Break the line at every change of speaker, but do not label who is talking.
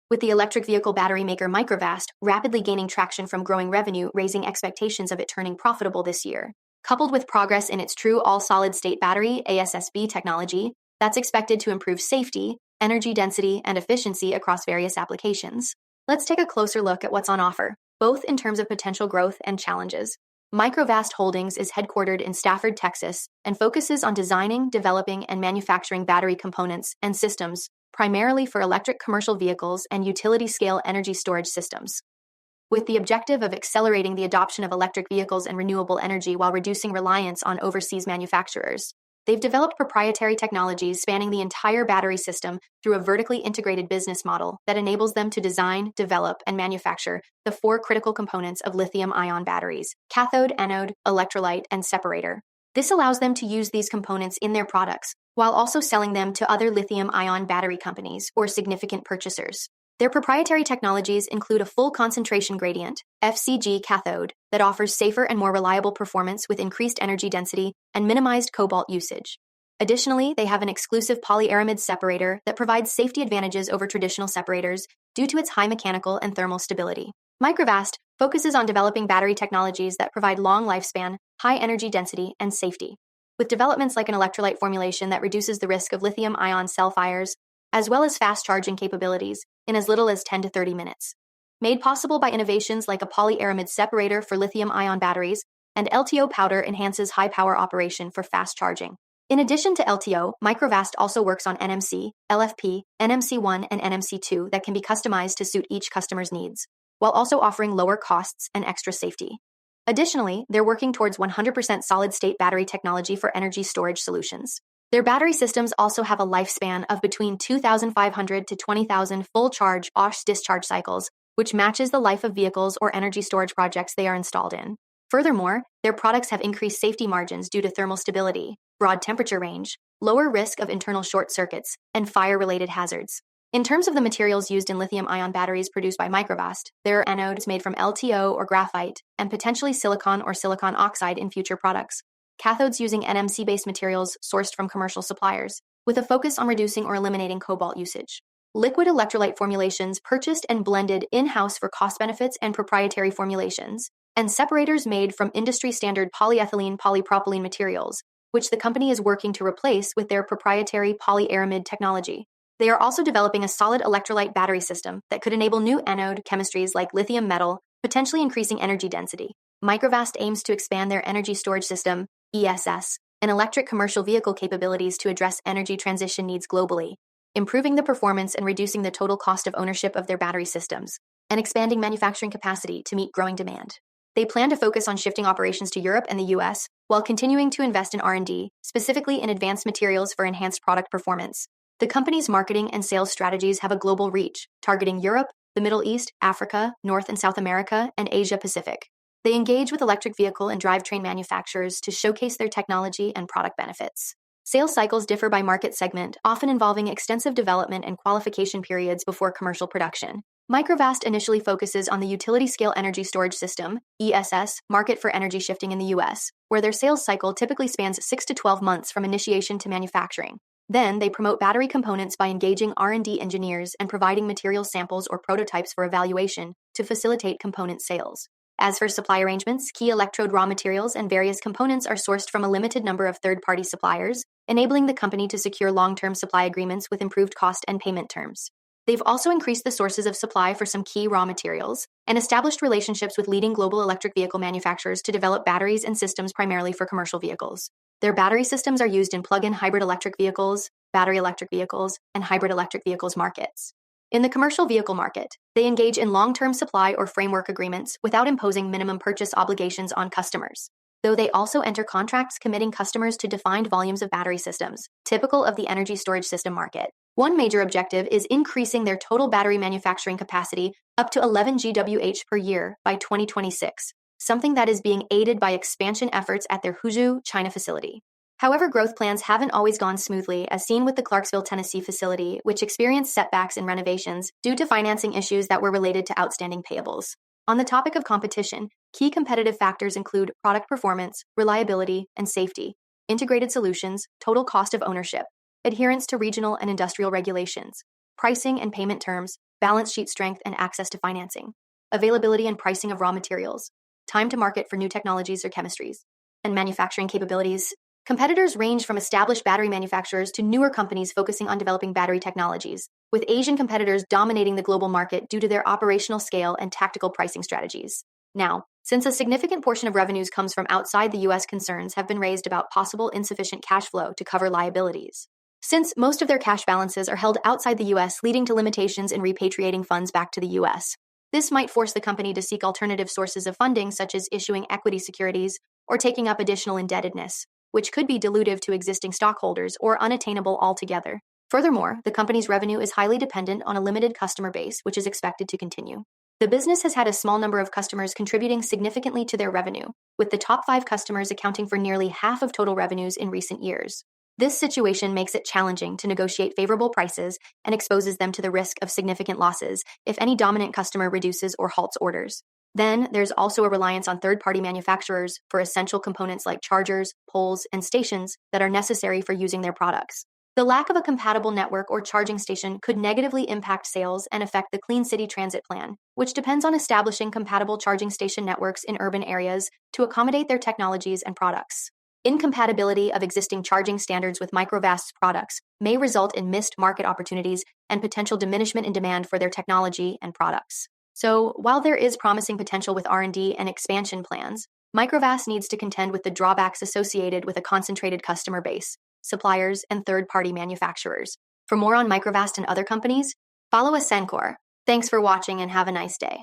with the electric vehicle battery maker Microvast rapidly gaining traction from growing revenue, raising expectations of it turning profitable this year. Coupled with progress in its true all-solid-state battery (ASSB) technology, that's expected to improve safety, energy density, and efficiency across various applications. Let's take a closer look at what's on offer, both in terms of potential growth and challenges. Microvast Holdings is headquartered in Stafford, Texas, and focuses on designing, developing, and manufacturing battery components and systems primarily for electric commercial vehicles and utility-scale energy storage systems. With the objective of accelerating the adoption of electric vehicles and renewable energy while reducing reliance on overseas manufacturers, they've developed proprietary technologies spanning the entire battery system through a vertically integrated business model that enables them to design, develop, and manufacture the four critical components of lithium-ion batteries: cathode, anode, electrolyte, and separator. This allows them to use these components in their products, while also selling them to other lithium-ion battery companies or significant purchasers. Their proprietary technologies include a full concentration gradient, FCG cathode, that offers safer and more reliable performance with increased energy density and minimized cobalt usage. Additionally, they have an exclusive polyaramid separator that provides safety advantages over traditional separators due to its high mechanical and thermal stability. Microvast focuses on developing battery technologies that provide long lifespan, high energy density, and safety, with developments like an electrolyte formulation that reduces the risk of lithium-ion cell fires, as well as fast charging capabilities in as little as 10 to 30 minutes. Made possible by innovations like a polyaramid separator for lithium-ion batteries, and LTO powder enhances high-power operation for fast charging. In addition to LTO, Microvast also works on NMC, LFP, NMC1, and NMC2 that can be customized to suit each customer's needs, while also offering lower costs and extra safety. Additionally, they're working towards 100% solid-state battery technology for energy storage solutions. Their battery systems also have a lifespan of between 2,500 to 20,000 full charge discharge cycles, which matches the life of vehicles or energy storage projects they are installed in. Furthermore, their products have increased safety margins due to thermal stability, broad temperature range, lower risk of internal short circuits, and fire-related hazards. In terms of the materials used in lithium-ion batteries produced by Microvast, there are anodes made from LTO or graphite, and potentially silicon or silicon oxide in future products. Cathodes using NMC-based materials sourced from commercial suppliers, with a focus on reducing or eliminating cobalt usage. Liquid electrolyte formulations purchased and blended in-house for cost benefits and proprietary formulations, and separators made from industry-standard polyethylene polypropylene materials, which the company is working to replace with their proprietary polyaramid technology. They are also developing a solid electrolyte battery system that could enable new anode chemistries like lithium metal, potentially increasing energy density. Microvast aims to expand their energy storage system, ESS, and electric commercial vehicle capabilities to address energy transition needs globally, improving the performance and reducing the total cost of ownership of their battery systems, and expanding manufacturing capacity to meet growing demand. They plan to focus on shifting operations to Europe and the US, while continuing to invest in R&D, specifically in advanced materials for enhanced product performance. The company's marketing and sales strategies have a global reach, targeting Europe, the Middle East, Africa, North and South America, and Asia Pacific. They engage with electric vehicle and drivetrain manufacturers to showcase their technology and product benefits. Sales cycles differ by market segment, often involving extensive development and qualification periods before commercial production. Microvast initially focuses on the utility-scale energy storage system, ESS, market for energy shifting in the US, where their sales cycle typically spans 6 to 12 months from initiation to manufacturing. Then, they promote battery components by engaging R&D engineers and providing material samples or prototypes for evaluation to facilitate component sales. As for supply arrangements, key electrode raw materials and various components are sourced from a limited number of third-party suppliers, enabling the company to secure long-term supply agreements with improved cost and payment terms. They've also increased the sources of supply for some key raw materials and established relationships with leading global electric vehicle manufacturers to develop batteries and systems primarily for commercial vehicles. Their battery systems are used in plug-in hybrid electric vehicles, battery electric vehicles, and hybrid electric vehicles markets. In the commercial vehicle market, they engage in long-term supply or framework agreements without imposing minimum purchase obligations on customers, though they also enter contracts committing customers to defined volumes of battery systems, typical of the energy storage system market. One major objective is increasing their total battery manufacturing capacity up to 11 GWh per year by 2026, something that is being aided by expansion efforts at their Huzhou, China facility. However, growth plans haven't always gone smoothly, as seen with the Clarksville, Tennessee facility, which experienced setbacks in renovations due to financing issues that were related to outstanding payables. On the topic of competition, key competitive factors include product performance, reliability, and safety, integrated solutions, total cost of ownership, adherence to regional and industrial regulations, pricing and payment terms, balance sheet strength and access to financing, availability and pricing of raw materials, time to market for new technologies or chemistries, and manufacturing capabilities. Competitors range from established battery manufacturers to newer companies focusing on developing battery technologies, with Asian competitors dominating the global market due to their operational scale and tactical pricing strategies. Now, since a significant portion of revenues comes from outside the US, concerns have been raised about possible insufficient cash flow to cover liabilities. Since most of their cash balances are held outside the US, leading to limitations in repatriating funds back to the US. This might force the company to seek alternative sources of funding, such as issuing equity securities or taking up additional indebtedness, which could be dilutive to existing stockholders or unattainable altogether. Furthermore, the company's revenue is highly dependent on a limited customer base, which is expected to continue. The business has had a small number of customers contributing significantly to their revenue, with the top 5 customers accounting for nearly half of total revenues in recent years. This situation makes it challenging to negotiate favorable prices and exposes them to the risk of significant losses if any dominant customer reduces or halts orders. Then, there's also a reliance on third-party manufacturers for essential components like chargers, poles, and stations that are necessary for using their products. The lack of a compatible network or charging station could negatively impact sales and affect the Clean City Transit Plan, which depends on establishing compatible charging station networks in urban areas to accommodate their technologies and products. Incompatibility of existing charging standards with Microvast's products may result in missed market opportunities and potential diminishment in demand for their technology and products. So, while there is promising potential with R&D and expansion plans, Microvast needs to contend with the drawbacks associated with a concentrated customer base, suppliers, and third-party manufacturers. For more on Microvast and other companies, follow Ascencore. Thanks for watching and have a nice day.